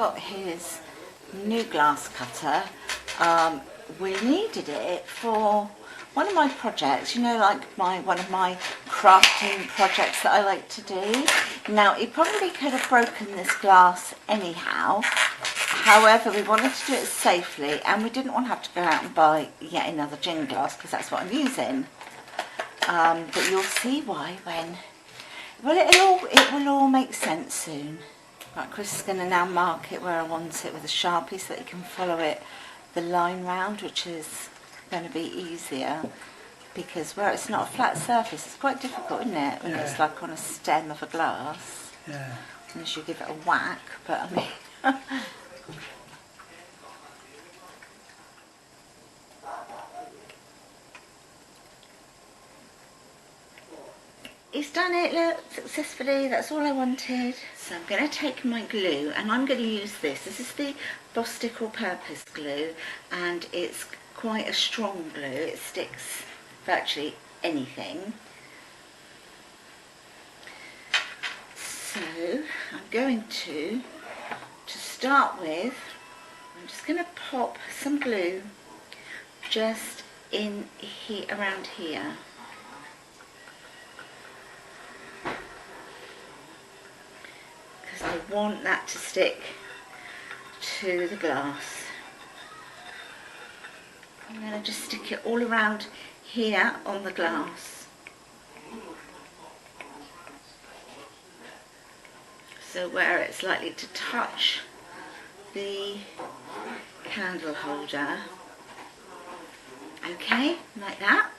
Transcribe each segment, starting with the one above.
got his new glass cutter. We needed it for one of my projects, you know, like one of my crafting projects that I like to do. Now, he probably could have broken this glass anyhow. However, we wanted to do it safely, and we didn't want to have to go out and buy yet another gin glass, because that's what I'm using. But you'll see why when... Well, it will all make sense soon. Right, Chris is going to now mark it where I want it with a Sharpie so that he can follow it the line round, which is going to be easier, because where it's not a flat surface, it's quite difficult, isn't it, when it's like on a stem of a glass. Yeah. Unless you give it a whack, but I mean... He's done it, look, successfully. That's all I wanted. So I'm going to take my glue, and I'm going to use this. This is the Bostik all-purpose glue, and it's quite a strong glue. It sticks virtually anything. So I'm going to start with, I'm just going to pop some glue just in here, around here. I want that to stick to the glass. I'm going to just stick it all around here on the glass. So where it's likely to touch the candle holder. Okay, like that.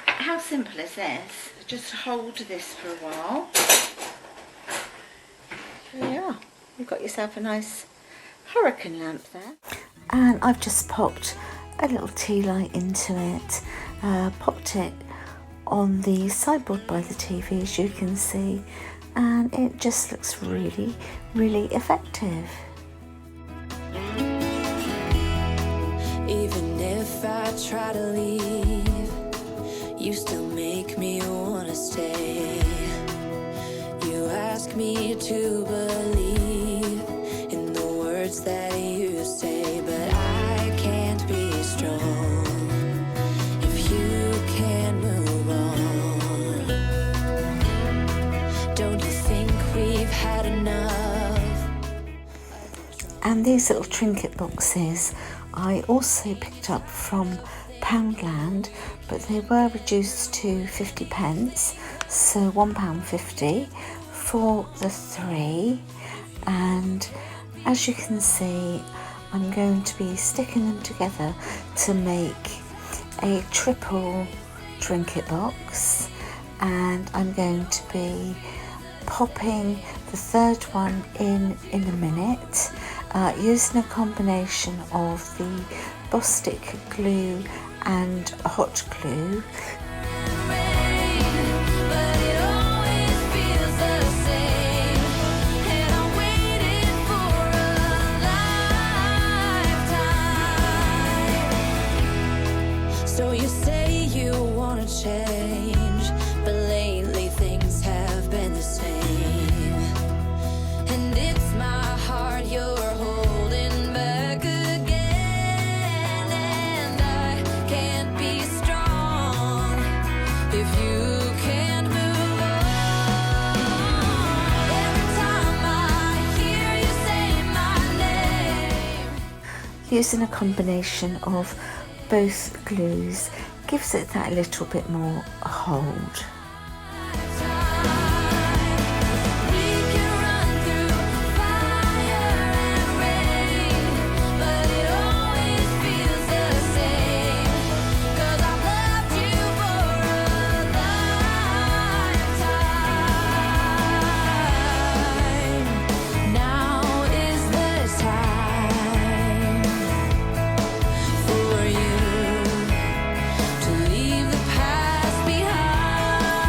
How simple is this? Just hold this for a while. There you are. You've got yourself a nice hurricane lamp there. And I've just popped a little tea light into it. Popped it on the sideboard by the TV, as you can see. And it just looks really, really effective. Even if I try to leave, you still make me wanna stay. You ask me to believe in the words that you say, but I can't be strong if you can't move on. Don't you think we've had enough? And these little trinket boxes I also picked up from Poundland, but they were reduced to 50p, so £1.50 for the 3. And as you can see, I'm going to be sticking them together to make a triple trinket box, and I'm going to be popping the third one in a minute, using a combination of the Bostik glue and hot glue. So you say you want to change, but lately things have been the same. And it's my heart you're holding back again. And I can't be strong if you can't move on. Every time I hear you say my name. Using a combination of both glues gives it that little bit more hold. To leave the past behind.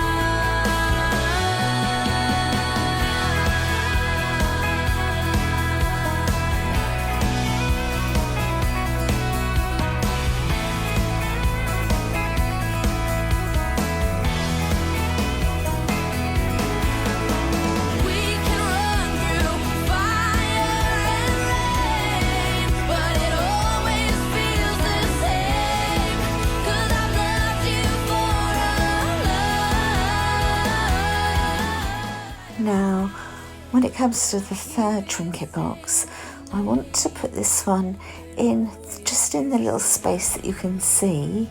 when it comes to the third trinket box, I want to put this one in just in the little space that you can see.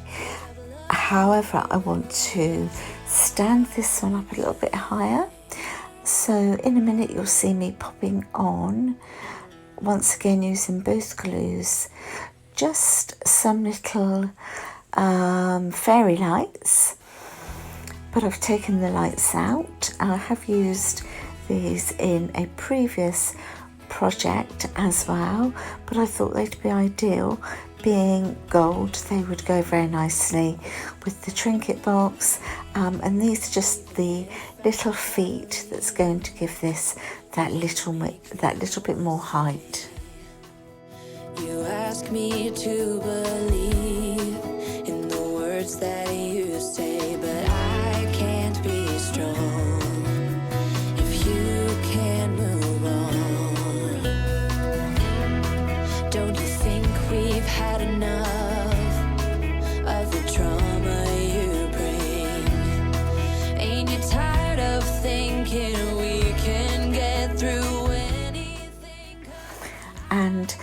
However, I want to stand this one up a little bit higher. So in a minute you'll see me popping on, once again using both glues, just some little fairy lights. But I've taken the lights out. I have used these in a previous project as well, but I thought they'd be ideal. Being gold, they would go very nicely with the trinket box, and these are just the little feet that's going to give this that little bit more height. You ask me to believe in the words that you say, but I can't be strong if you can't move on. Don't you think we've had enough of the trauma you bring? Ain't you tired of thinking we can get through anything? And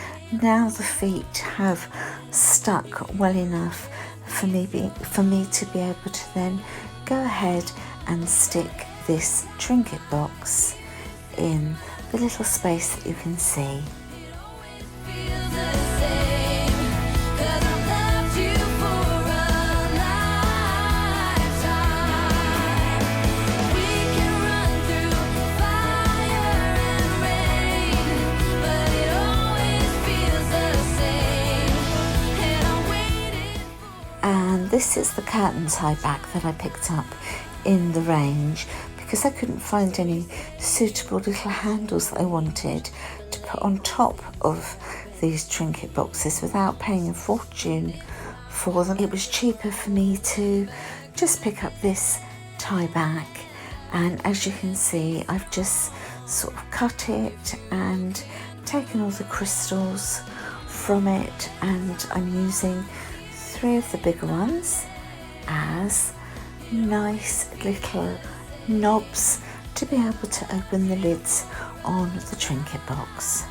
now the feet have stuck well enough for me to be able to then go ahead and stick this trinket box in the little space that you can see. This is the curtain tie back that I picked up in the range because I couldn't find any suitable little handles that I wanted to put on top of these trinket boxes without paying a fortune for them. It was cheaper for me to just pick up this tie back, and as you can see, I've just sort of cut it and taken all the crystals from it, and I'm using 3 of the bigger ones as nice little knobs to be able to open the lids on the trinket box.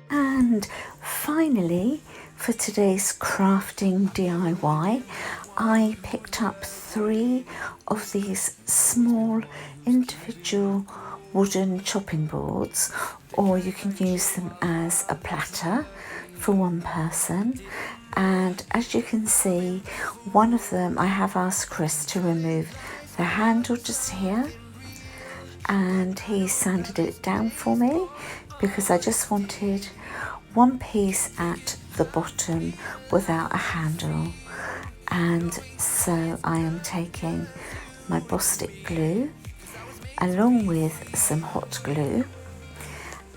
And finally, for today's crafting DIY, I picked up 3 of these small individual wooden chopping boards, or you can use them as a platter for one person. And as you can see, one of them I have asked Chris to remove the handle just here, and he sanded it down for me because I just wanted one piece at the bottom without a handle. And so I am taking my Bostik glue along with some hot glue,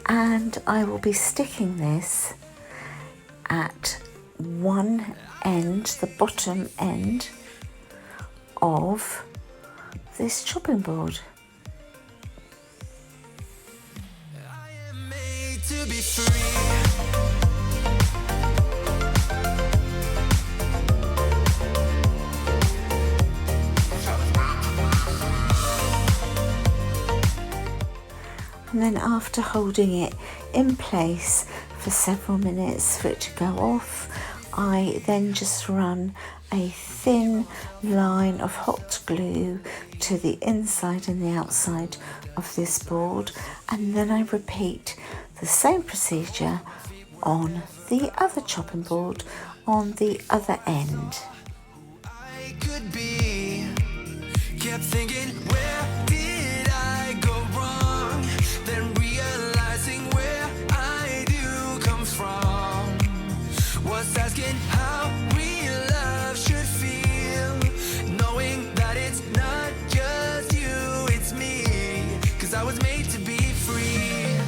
and I will be sticking this at one end, the bottom end of this chopping board. I am made to be free. And then after holding it in place for several minutes for it to go off, I then just run a thin line of hot glue to the inside and the outside of this board, and then I repeat the same procedure on the other chopping board on the other end. I could be, kept thinking, where did I go wrong? Then realizing where I do come from. Was asking how real love should feel, knowing that it's not just you, it's me. 'Cause I was made to be free.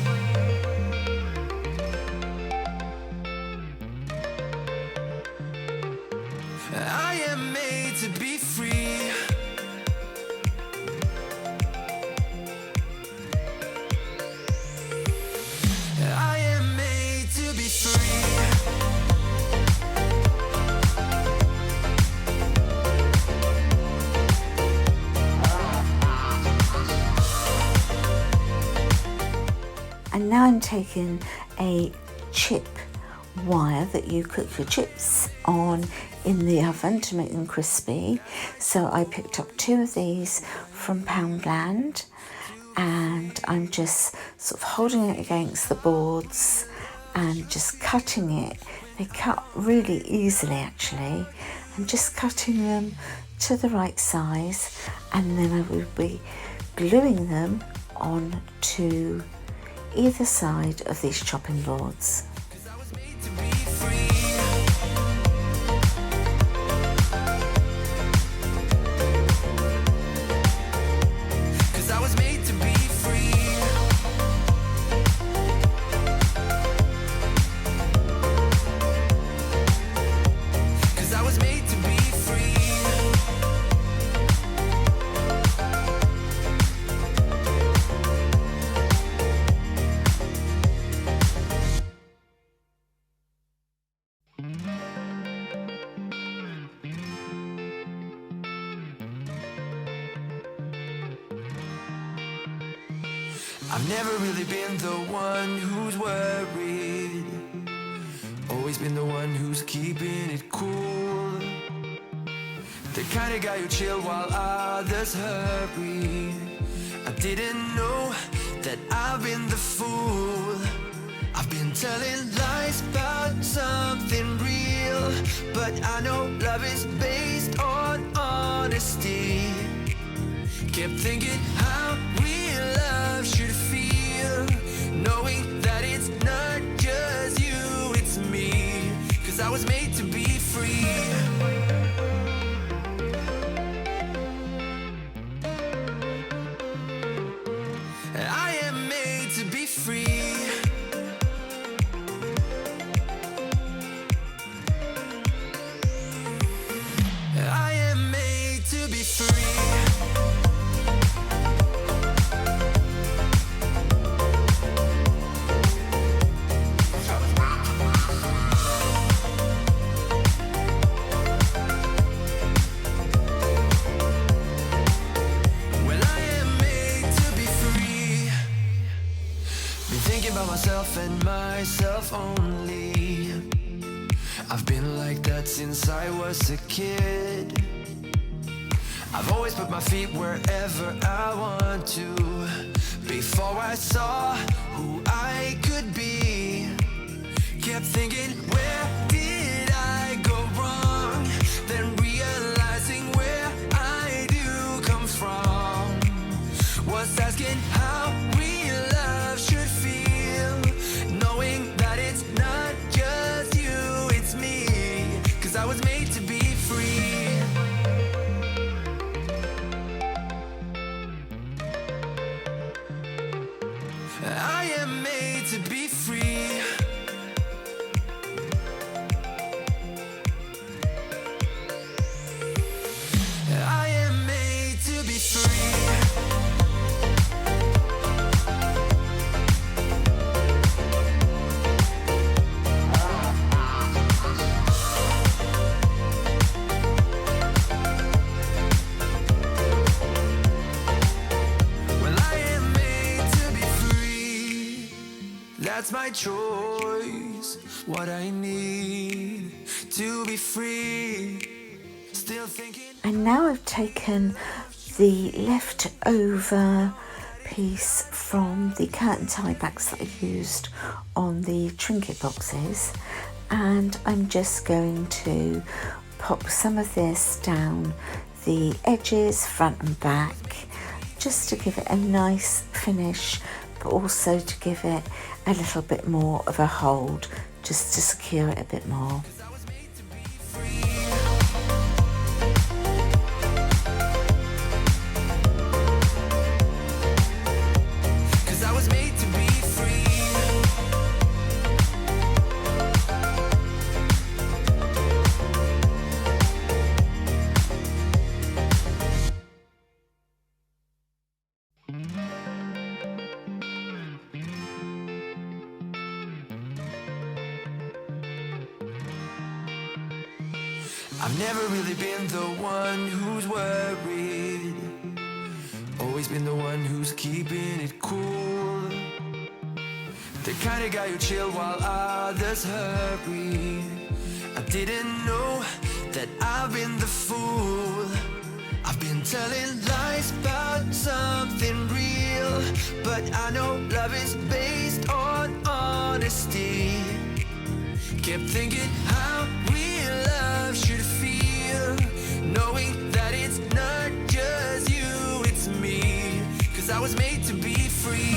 I am made to be free. I am made to be free. And now I'm taking a chip wire that you cook your chips on in the oven to make them crispy. So I picked up 2 of these from Poundland, and I'm just sort of holding it against the boards and just cutting it. They cut really easily actually, and just cutting them to the right size, and then I will be gluing them on to either side of these chopping boards. 'Cause I was made to be free. 'Cause I was made to be free. 'Cause I was made to be free. I've never really been the one who's worried, always been the one who's keeping it cool. The kind of guy who chill while others hurry. I didn't know that I've been the fool. I've been telling lies about something real, but I know love is based on honesty. Kept thinking how real love should feel, knowing that it's not just you, it's me. 'Cause I was made to be free. I am made to be free. I am made to be free. Myself and myself only. I've been like that since I was a kid. I've always put my feet wherever I want to. Before I saw who I could be, kept thinking, where did I go wrong? Then realizing where I do come from. Was asking how real love should feel, knowing that it's not just you, it's me. 'Cause I was made to be free. I am made to be free. I am made to be free. that's my choice. What I need to be free. Still thinking. And now I've taken the leftover piece from the curtain tie backs that I used on the Trinket boxes, and I'm just going to pop some of this down the edges, front and back, just to give it a nice finish, but also to give it a little bit more of a hold, just to secure it a bit more. I've never really been the one who's worried, always been the one who's keeping it cool. The kind of guy who chill while others hurry. I didn't know that I've been the fool. I've been telling lies about something real, but I know love is based on honesty. Kept thinking how real love should feel, knowing that it's not just you, it's me, 'cause I was made to be free.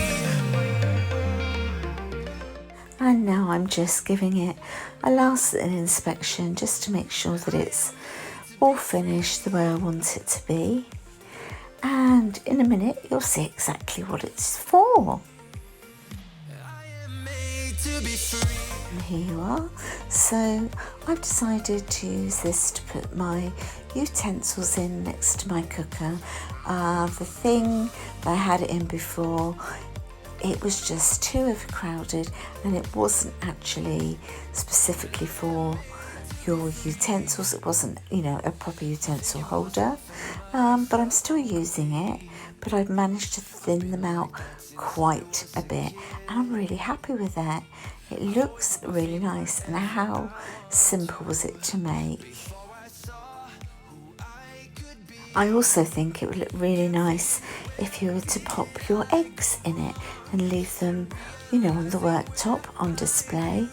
And now I'm just giving it a last inspection just to make sure that it's all finished the way I want it to be. And in a minute you'll see exactly what it's for. And here you are. So I've decided to use this to put my utensils in next to my cooker. The thing that I had it in before, it was just too overcrowded, and it wasn't actually specifically for your utensils. It wasn't, you know, a proper utensil holder, but I'm still using it, but I've managed to thin them out quite a bit, and I'm really happy with that. It looks really nice, and how simple was it to make? I also think it would look really nice if you were to pop your eggs in it and leave them, you know, on the worktop on display.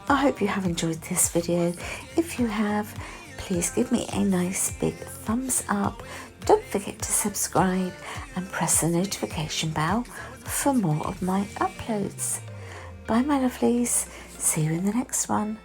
I hope you have enjoyed this video. If you have, please give me a nice big thumbs up. Don't forget to subscribe and press the notification bell for more of my uploads. Bye my lovelies, see you in the next one.